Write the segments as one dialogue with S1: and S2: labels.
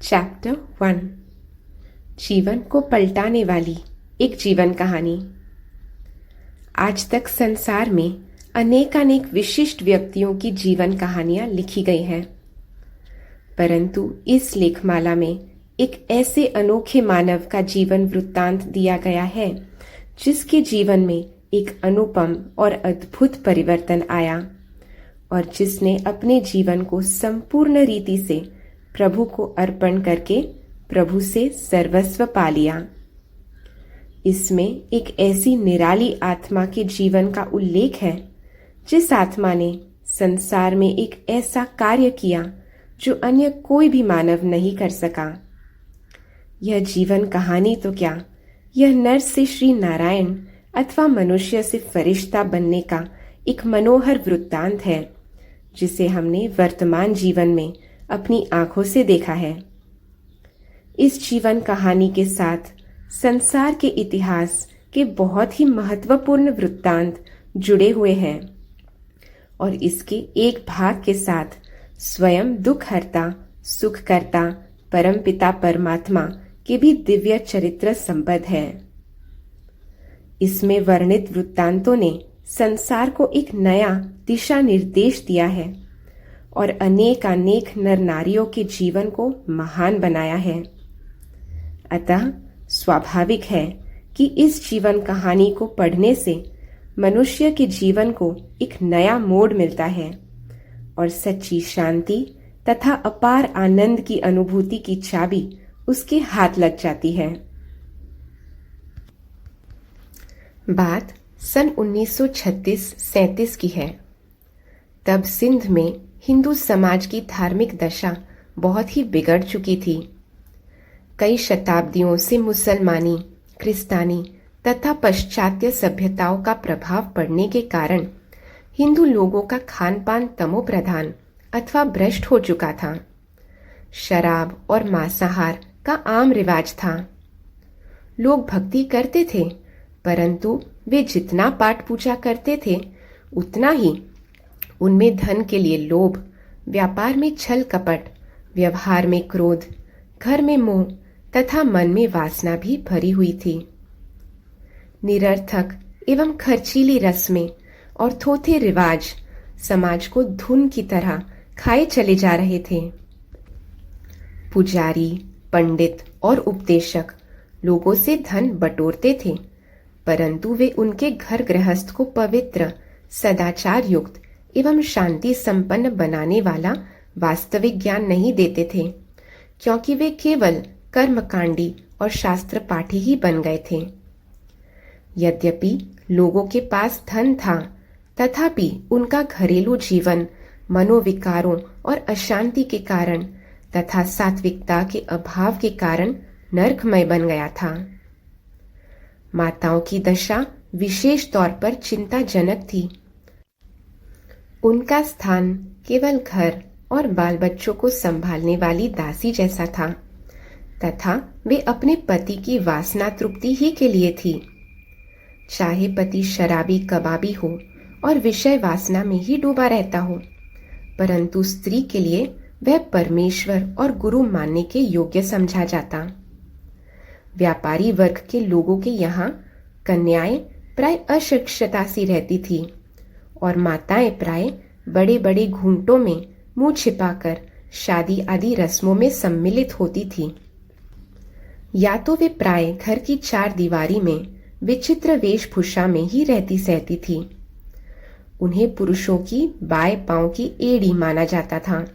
S1: Chapter 1 जीवन को पलटाने वाली एक जीवन कहानी। आज तक संसार में अनेकानेक विशिष्ट व्यक्तियों की जीवन कहानियां लिखी गई हैं, परंतु इस लेखमाला में एक ऐसे अनोखे मानव का जीवन वृत्तांत दिया गया है जिसके जीवन में एक अनुपम और अद्भुत परिवर्तन आया और जिसने अपने जीवन को संपूर्ण रीति से प्रभु को अर्पण करके प्रभु से सर्वस्व पा लिया। इसमें एक ऐसी निराली आत्मा के जीवन का उल्लेख है जिस आत्मा ने संसार में एक ऐसा कार्य किया जो अन्य कोई भी मानव नहीं कर सका। यह जीवन कहानी तो क्या, यह नर से श्री नारायण अथवा मनुष्य से फरिश्ता बनने का एक मनोहर वृत्तांत है जिसे हमने वर्तमान जीवन में अपनी आंखों से देखा है। इस जीवन कहानी के साथ संसार के इतिहास के बहुत ही महत्वपूर्ण वृत्तांत जुड़े हुए हैं और इसके एक भाग के साथ स्वयं दुख हरता सुख करता परमपिता परमात्मा के भी दिव्य चरित्र संबद्ध है। इसमें वर्णित वृत्तांतों ने संसार को एक नया दिशा निर्देश दिया है और अनेक नर नारियों के जीवन को महान बनाया है। अतः स्वाभाविक है कि इस जीवन कहानी को पढ़ने से मनुष्य के जीवन को एक नया मोड़ मिलता है और सच्ची शांति तथा अपार आनंद की अनुभूति की चाबी उसके हाथ लग जाती है। बात सन 1936-37 की है। तब सिंध में हिंदू समाज की धार्मिक दशा बहुत ही बिगड़ चुकी थी। कई शताब्दियों से मुसलमानी, क्रिस्तानी तथा पश्चात्य सभ्यताओं का प्रभाव पड़ने के कारण हिंदू लोगों का खान पान तमो प्रधान अथवा भ्रष्ट हो चुका था। शराब और मांसाहार का आम रिवाज था। लोग भक्ति करते थे, परंतु वे जितना पाठ पूजा करते थे उतना ही उनमें धन के लिए लोभ, व्यापार में छल कपट, व्यवहार में क्रोध, घर में मोह तथा मन में वासना भी भरी हुई थी। निरर्थक एवं खर्चीली रस्में और थोथे रिवाज समाज को धुन की तरह खाए चले जा रहे थे। पुजारी, पंडित और उपदेशक लोगों से धन बटोरते थे, परंतु वे उनके घर गृहस्थ को पवित्र, सदाचार युक्त एवं शांति संपन्न बनाने वाला वास्तविक ज्ञान नहीं देते थे, क्योंकि वे केवल कर्मकांडी और शास्त्र पाठी ही बन गए थे। यद्यपि लोगों के पास धन था, तथापि उनका घरेलू जीवन मनोविकारों और अशांति के कारण तथा सात्विकता के अभाव के कारण नरकमय बन गया था। माताओं की दशा विशेष तौर पर चिंताजनक थी। उनका स्थान केवल घर और बाल बच्चों को संभालने वाली दासी जैसा था तथा वे अपने पति की वासना तृप्ति ही के लिए थी। चाहे पति शराबी कबाबी हो और विषय वासना में ही डूबा रहता हो, परंतु स्त्री के लिए वह परमेश्वर और गुरु मानने के योग्य समझा जाता। व्यापारी वर्ग के लोगों के यहाँ कन्याएं प्राय अशिक्षिता सी रहती थी और माताएं प्राय बड़े बड़े घूंटों में मुंह छिपाकर शादी आदि रस्मों में सम्मिलित होती थी। या तो वे प्राय घर की चार दीवारी में विचित्र वेशभूषा में ही रहती सहती थी। उन्हें पुरुषों की बाएं पांव की एड़ी माना जाता था।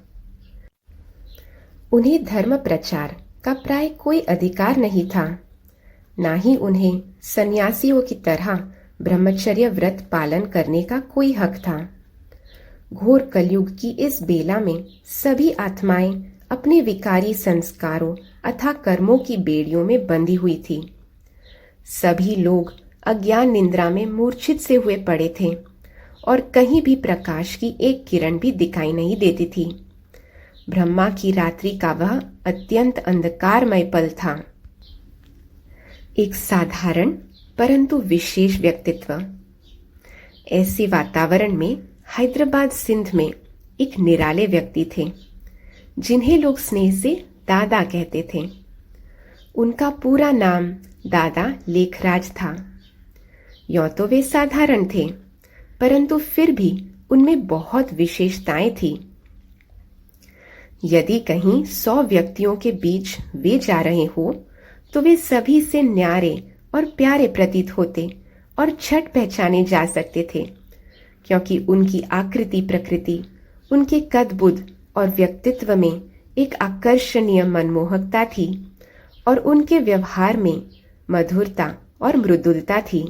S1: उन्हें धर्म प्रचार का प्राय कोई अधिकार नहीं था, ना ही उन्हें सन्यासियों की तरह ब्रह्मचर्य व्रत पालन करने का कोई हक था। घोर कलयुग की इस बेला में सभी आत्माएं अपने विकारी संस्कारों अथवा कर्मों की बेड़ियों में बंधी हुई थी। सभी लोग अज्ञान निद्रा में मूर्छित से हुए पड़े थे और कहीं भी प्रकाश की एक किरण भी दिखाई नहीं देती थी। ब्रह्मा की रात्रि का वह अत्यंत अंधकारमय पल था। एक साधारण परंतु विशेष व्यक्तित्व। ऐसे वातावरण में हैदराबाद सिंध में एक निराले व्यक्ति थे जिन्हें लोग स्नेह से दादा कहते थे। उनका पूरा नाम दादा लेखराज था। यों तो वे साधारण थे, परंतु फिर भी उनमें बहुत विशेषताएं थी। यदि कहीं 100 व्यक्तियों के बीच वे जा रहे हो तो वे सभी से न्यारे और प्यारे प्रतीत होते और झट पहचाने जा सकते थे, क्योंकि उनकी आकृति प्रकृति, उनके कद बुद और व्यक्तित्व में एक आकर्षणीय मनमोहकता थी और उनके व्यवहार में मधुरता और मृदुलता थी।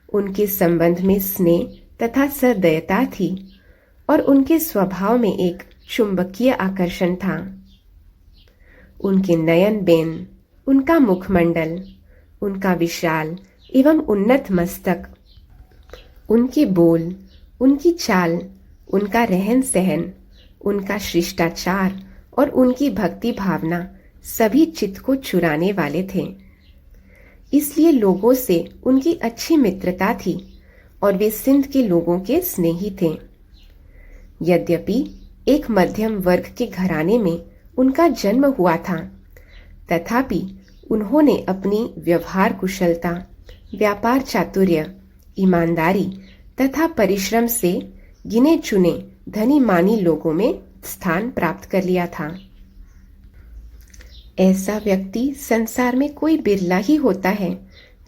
S1: उनके संबंध में स्नेह तथा सहृदयता थी और उनके स्वभाव में एक चुंबकीय आकर्षण था। उनके नयन बेन, उनका मुखमंडल, उनका विशाल एवं उन्नत मस्तक, उनके बोल, उनकी चाल, उनका रहन सहन, उनका शिष्टाचार और उनकी भक्ति भावना सभी चित्त को चुराने वाले थे। इसलिए लोगों से उनकी अच्छी मित्रता थी और वे सिंध के लोगों के स्नेही थे। यद्यपि एक मध्यम वर्ग के घराने में उनका जन्म हुआ था, तथापि उन्होंने अपनी व्यवहार कुशलता, व्यापार चातुर्य, ईमानदारी तथा परिश्रम से गिने चुने धनी मानी लोगों में स्थान प्राप्त कर लिया था। ऐसा व्यक्ति संसार में कोई बिरला ही होता है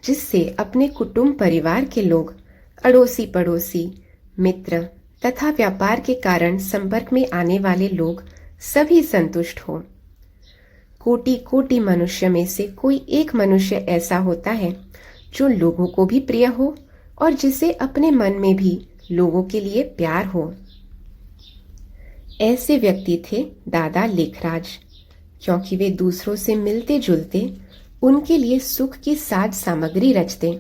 S1: जिससे अपने कुटुंब परिवार के लोग, अड़ोसी पड़ोसी, मित्र तथा व्यापार के कारण संपर्क में आने वाले लोग सभी संतुष्ट हो। कोटि कोटि मनुष्य में से कोई एक मनुष्य ऐसा होता है जो लोगों को भी प्रिय हो और जिसे अपने मन में भी लोगों के लिए प्यार हो। ऐसे व्यक्ति थे दादा लेखराज, क्योंकि वे दूसरों से मिलते जुलते, उनके लिए सुख की साज सामग्री रचते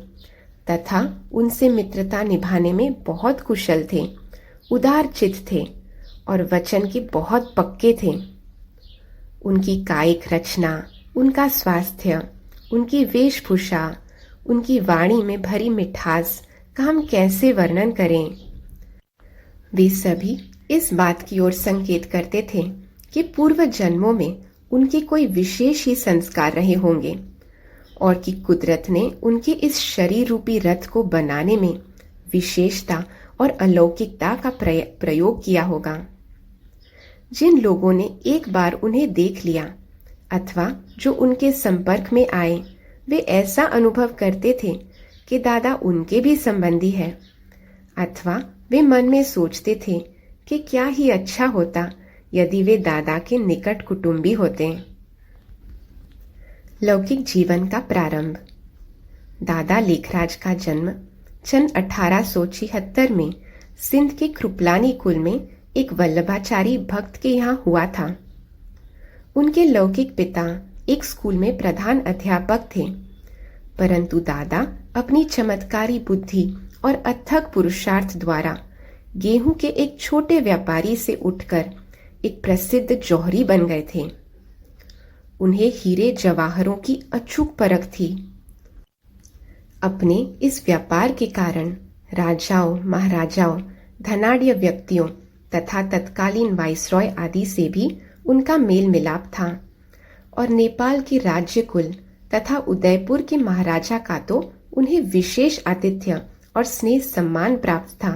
S1: तथा उनसे मित्रता निभाने में बहुत कुशल थे, उदार चित्त थे और वचन के बहुत पक्के थे। उनकी कायिक रचना, उनका स्वास्थ्य, उनकी वेशभूषा, उनकी वाणी में भरी मिठास का हम कैसे वर्णन करें। वे सभी इस बात की ओर संकेत करते थे कि पूर्व जन्मों में उनके कोई विशेष ही संस्कार रहे होंगे और कि कुदरत ने उनके इस शरीर रूपी रथ को बनाने में विशेषता और अलौकिकता का प्रयोग किया होगा। जिन लोगों ने एक बार उन्हें देख लिया अथवा जो उनके संपर्क में आए, वे ऐसा अनुभव करते थे कि दादा उनके भी संबंधी है, अथवा वे मन में सोचते थे कि क्या ही अच्छा होता यदि वे दादा के निकट कुटुंबी होते। लौकिक जीवन का प्रारंभ। दादा लेखराज का जन्म सन 1876 में सिंध के कृपलानी कुल में एक वल्लभाचारी भक्त के यहाँ हुआ था। उनके लौकिक पिता एक स्कूल में प्रधान अध्यापक थे, परंतु दादा अपनी चमत्कारी बुद्धि और अथक पुरुषार्थ द्वारा गेहूं के एक छोटे व्यापारी से उठकर एक प्रसिद्ध जौहरी बन गए थे। उन्हें हीरे जवाहरों की अचूक परख थी। अपने इस व्यापार के कारण राजाओं, महाराजाओं, धनाढ्य व्यक्तियों तथा तत्कालीन वाइसरॉय आदि से भी उनका मेल मिलाप था और नेपाल के राज्य कुल तथा उदयपुर के महाराजा का तो उन्हें विशेष आतिथ्य और स्नेह सम्मान प्राप्त था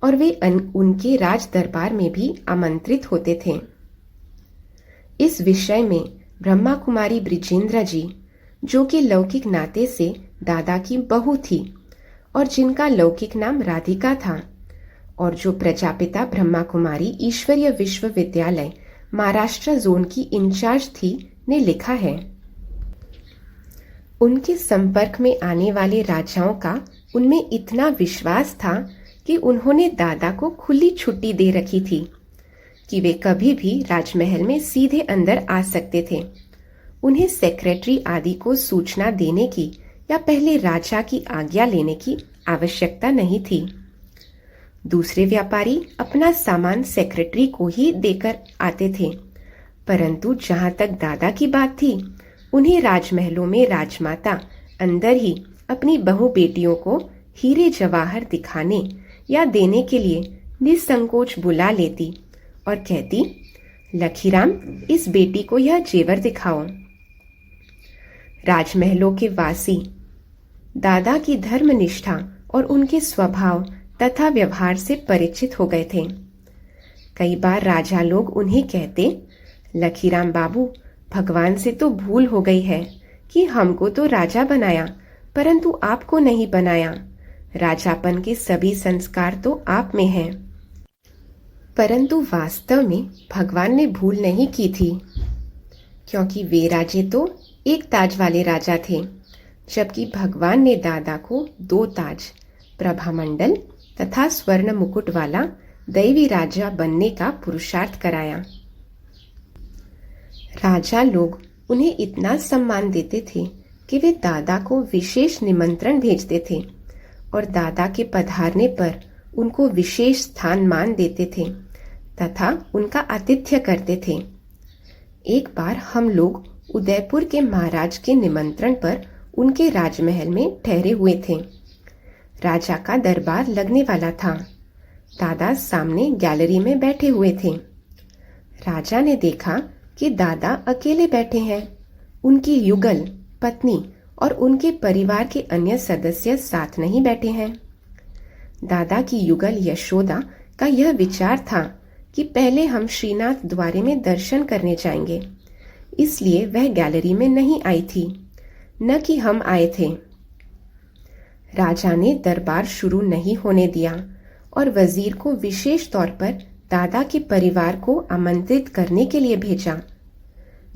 S1: और वे उनके राज दरबार में भी आमंत्रित होते थे। इस विषय में ब्रह्मा कुमारी ब्रिजेंद्र जी, जो कि लौकिक नाते से दादा की बहू थी और जिनका लौकिक नाम राधिका था और जो प्रजापिता ब्रह्मा कुमारी ईश्वरीय विश्वविद्यालय महाराष्ट्र जोन की इंचार्ज थी, ने लिखा है, उनके संपर्क में आने वाले राजाओं का उनमें इतना विश्वास था कि उन्होंने दादा को खुली छुट्टी दे रखी थी कि वे कभी भी राजमहल में सीधे अंदर आ सकते थे। उन्हें सेक्रेटरी आदि को सूचना देने की या पहले राजा की आज्ञा लेने की आवश्यकता नहीं थी। दूसरे व्यापारी अपना सामान सेक्रेटरी को ही देकर आते थे, परंतु जहां तक दादा की बात थी, उन्हें राजमहलों में राजमाता अंदर ही अपनी बहू बेटियों को हीरे जवाहर दिखाने या देने के लिए निसंकोच बुला लेती और कहती, लखीराम, इस बेटी को यह जेवर दिखाओ। राजमहलों के वासी दादा की धर्मनिष्ठा और उनके स्वभाव तथा व्यवहार से परिचित हो गए थे। कई बार राजा लोग उन्हें कहते, लखीराम बाबू, भगवान से तो भूल हो गई है कि हमको तो राजा बनाया परंतु आपको नहीं बनाया। राजापन के सभी संस्कार तो आप में हैं। परंतु वास्तव में भगवान ने भूल नहीं की थी, क्योंकि वे राजे तो एक ताज वाले राजा थे, जबकि भगवान ने दादा को 2 ताज, प्रभामंडल तथा स्वर्ण मुकुट वाला दैवी राजा बनने का पुरुषार्थ कराया। राजा लोग उन्हें इतना सम्मान देते थे कि वे दादा को विशेष निमंत्रण भेजते थे और दादा के पधारने पर उनको विशेष स्थान मान देते थे तथा उनका आतिथ्य करते थे। एक बार हम लोग उदयपुर के महाराज के निमंत्रण पर उनके राजमहल में ठहरे हुए थे। राजा का दरबार लगने वाला था। दादा सामने गैलरी में बैठे हुए थे। राजा ने देखा कि दादा अकेले बैठे हैं। उनकी युगल, पत्नी और उनके परिवार के अन्य सदस्य साथ नहीं बैठे हैं। दादा की युगल यशोदा का यह विचार था कि पहले हम श्रीनाथ द्वारे में दर्शन करने जाएंगे, इसलिए वह गैलरी में नहीं आई थी, न कि हम आए थे। राजा ने दरबार शुरू नहीं होने दिया और वजीर को विशेष तौर पर दादा के परिवार को आमंत्रित करने के लिए भेजा।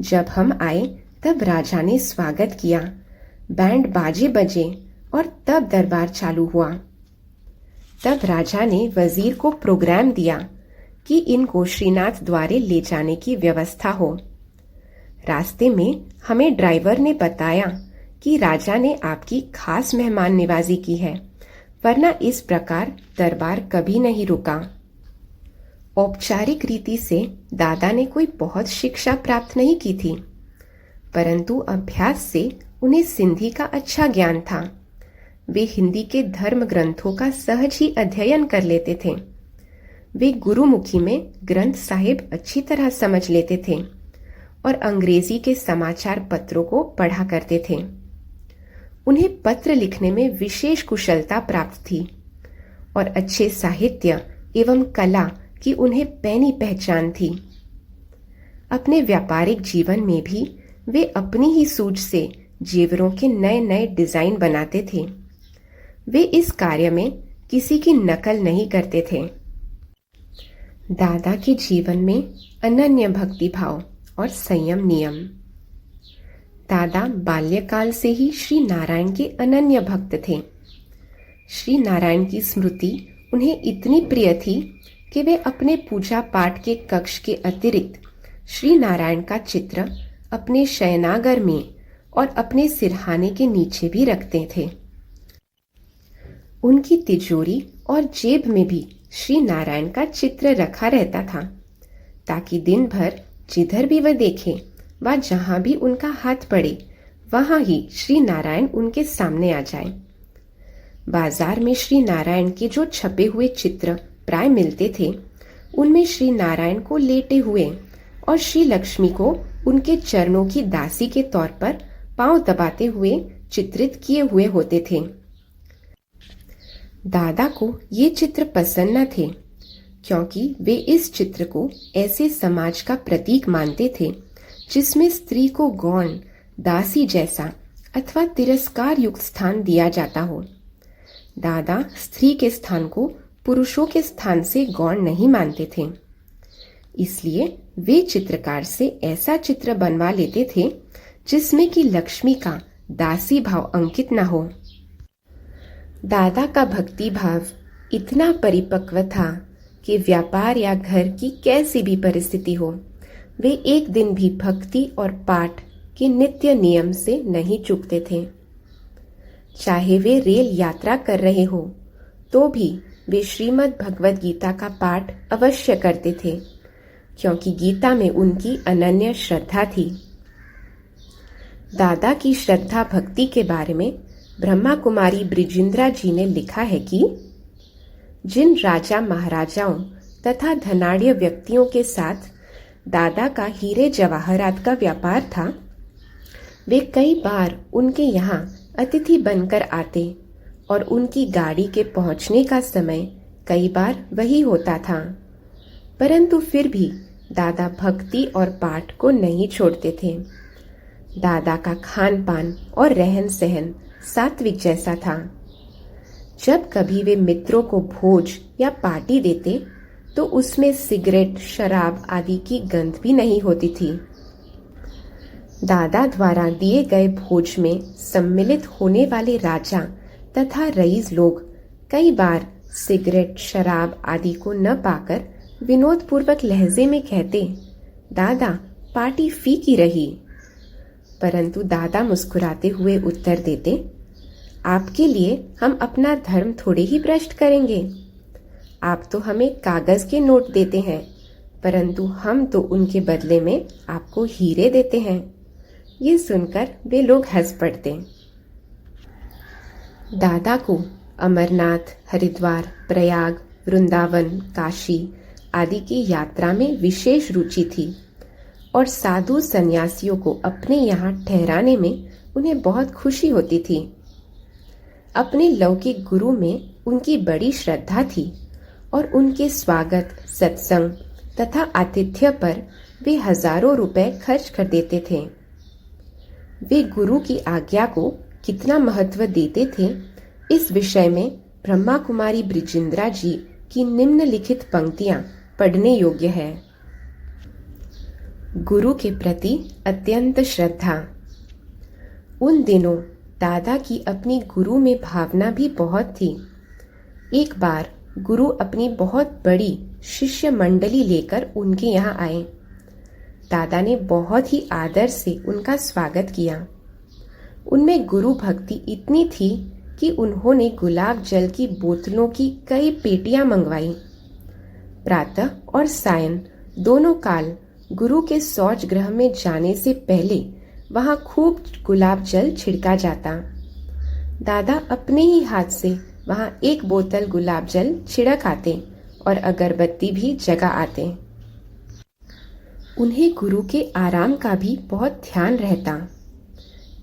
S1: जब हम आए तब राजा ने स्वागत किया, बैंड बाजे बजे और तब दरबार चालू हुआ। तब राजा ने वजीर को प्रोग्राम दिया कि इनको श्रीनाथ द्वारे ले जाने की व्यवस्था हो। रास्ते में हमें ड्राइवर ने बताया कि राजा ने आपकी खास मेहमान निवाजी की है, वरना इस प्रकार दरबार कभी नहीं रुका। औपचारिक रीति से दादा ने कोई बहुत शिक्षा प्राप्त नहीं की थी, परंतु अभ्यास से उन्हें सिंधी का अच्छा ज्ञान था। वे हिंदी के धर्म ग्रंथों का सहज ही अध्ययन कर लेते थे। वे गुरुमुखी में ग्रंथ साहिब अच्छी तरह समझ लेते थे और अंग्रेजी के समाचार पत्रों को पढ़ा करते थे। उन्हें पत्र लिखने में विशेष कुशलता प्राप्त थी और अच्छे साहित्य एवं कला की उन्हें पैनी पहचान थी। अपने व्यापारिक जीवन में भी वे अपनी ही सूझ से जेवरों के नए नए डिजाइन बनाते थे। वे इस कार्य में किसी की नकल नहीं करते थे। दादा के जीवन में अनन्य भक्ति भाव और संयम नियम। दादा बाल्यकाल से ही श्री नारायण के अनन्य भक्त थे। श्री नारायण की स्मृति उन्हें इतनी प्रिय थी कि वे अपने पूजा पाठ के कक्ष के अतिरिक्त श्री नारायण का चित्र अपने शयनागार में और अपने सिरहाने के नीचे भी रखते थे। उनकी तिजोरी और जेब में भी श्री नारायण का चित्र रखा रहता था, ताकि दिन भर जिधर भी वह देखे व जहां भी उनका हाथ पड़े वहां ही श्री नारायण उनके सामने आ जाए। बाजार में श्री नारायण के जो छपे हुए चित्र प्राय मिलते थे, उनमें श्री नारायण को लेटे हुए और श्री लक्ष्मी को उनके चरणों की दासी के तौर पर पांव दबाते हुए चित्रित किए हुए होते थे। दादा को ये चित्र पसंद न थे, क्योंकि वे इस चित्र को ऐसे समाज का प्रतीक मानते थे जिसमें स्त्री को गौण, दासी जैसा अथवा तिरस्कार युक्त स्थान दिया जाता हो। दादा स्त्री के स्थान को पुरुषों के स्थान से गौण नहीं मानते थे, इसलिए वे चित्रकार से ऐसा चित्र बनवा लेते थे जिसमें कि लक्ष्मी का दासी भाव अंकित न हो। दादा का भक्ति भाव इतना परिपक्व था कि व्यापार या घर की कैसी भी परिस्थिति हो, वे एक दिन भी भक्ति और पाठ के नित्य नियम से नहीं चूकते थे। चाहे वे रेल यात्रा कर रहे हो तो भी वे श्रीमद् भगवद गीता का पाठ अवश्य करते थे, क्योंकि गीता में उनकी अनन्य श्रद्धा थी। दादा की श्रद्धा भक्ति के बारे में ब्रह्मा कुमारी ब्रिजिंद्रा जी ने लिखा है कि जिन राजा महाराजाओं तथा धनाढ़ व्यक्तियों के साथ दादा का हीरे जवाहरात का व्यापार था, वे कई बार उनके यहाँ अतिथि बनकर आते और उनकी गाड़ी के पहुंचने का समय कई बार वही होता था। परंतु फिर भी दादा भक्ति और पाठ को नहीं छोड़ते थे। दादा का खान पान और रहन सहन सात्विक जैसा था। जब कभी वे मित्रों को भोज या पार्टी देते तो उसमें सिगरेट, शराब आदि की गंध भी नहीं होती थी। दादा द्वारा दिए गए भोज में सम्मिलित होने वाले राजा तथा रईस लोग कई बार सिगरेट, शराब आदि को न पाकर विनोद पूर्वक लहजे में कहते, दादा पार्टी फीकी रही। परंतु दादा मुस्कुराते हुए उत्तर देते, आपके लिए हम अपना धर्म थोड़े ही भ्रष्ट करेंगे। आप तो हमें कागज के नोट देते हैं, परंतु हम तो उनके बदले में आपको हीरे देते हैं। ये सुनकर वे लोग हंस पड़ते। दादा को अमरनाथ, हरिद्वार, प्रयाग, वृंदावन, काशी आदि की यात्रा में विशेष रुचि थी और साधु सन्यासियों को अपने यहाँ ठहराने में उन्हें बहुत खुशी होती थी। अपने लौकिक गुरु में उनकी बड़ी श्रद्धा थी और उनके स्वागत, सत्संग तथा आतिथ्य पर वे हजारों रुपए खर्च कर देते थे। वे गुरु की आज्ञा को कितना महत्व देते थे, इस विषय में ब्रह्मा कुमारी ब्रिजिंद्रा जी की निम्नलिखित पंक्तियां पढ़ने योग्य है। गुरु के प्रति अत्यंत श्रद्धा। उन दिनों दादा की अपनी गुरु में भावना भी बहुत थी। एक बार गुरु अपनी बहुत बड़ी शिष्य मंडली लेकर उनके यहाँ आए। दादा ने बहुत ही आदर से उनका स्वागत किया। उनमें गुरु भक्ति इतनी थी कि उन्होंने गुलाब जल की बोतलों की कई पेटियां मंगवाई। प्रातः और सायं दोनों काल गुरु के शौच गृह में जाने से पहले वहां खूब गुलाब जल छिड़का जाता। दादा अपने ही हाथ से वहां एक बोतल गुलाब जल छिड़क आते और अगरबत्ती भी जगा आते। उन्हें गुरु के आराम का भी बहुत ध्यान रहता।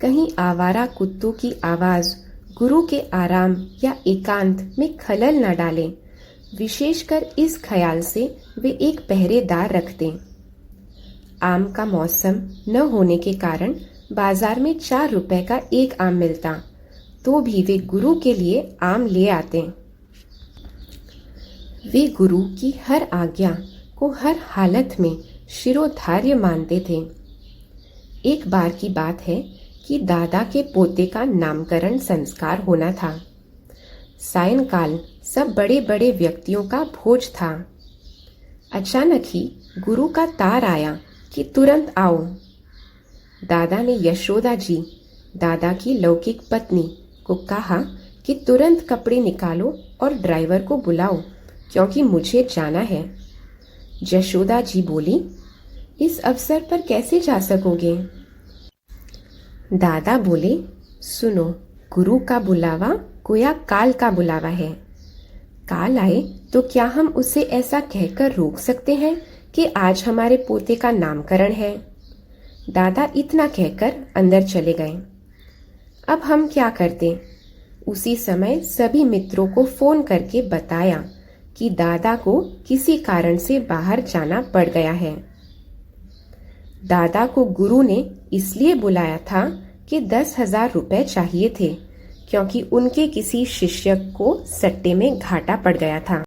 S1: कहीं आवारा कुत्तों की आवाज गुरु के आराम या एकांत में खलल न डाले, विशेषकर इस ख्याल से वे एक पहरेदार रखते। आम का मौसम न होने के कारण बाजार में 4 रुपए का एक आम मिलता, तो भी वे गुरु के लिए आम ले आते। वे गुरु की हर आज्ञा को हर हालत में शिरोधार्य मानते थे। एक बार की बात है कि दादा के पोते का नामकरण संस्कार होना था। सायंकाल सब बड़े बड़े व्यक्तियों का भोज था। अचानक ही गुरु का तार आया कि तुरंत आओ। दादा ने यशोदा जी, दादा की लौकिक पत्नी, को कहा कि तुरंत कपड़े निकालो और ड्राइवर को बुलाओ, क्योंकि मुझे जाना है। यशोदा जी बोली, इस अवसर पर कैसे जा सकोगे? दादा बोले, सुनो, गुरु का बुलावा गोया काल का बुलावा है। काल आए तो क्या हम उसे ऐसा कहकर रोक सकते हैं कि आज हमारे पोते का नामकरण है? दादा इतना कहकर अंदर चले गए। अब हम क्या करते? उसी समय सभी मित्रों को फोन करके बताया कि दादा को किसी कारण से बाहर जाना पड़ गया है। दादा को गुरु ने इसलिए बुलाया था कि 10,000 रुपए चाहिए थे, क्योंकि उनके किसी शिष्य को सट्टे में घाटा पड़ गया था।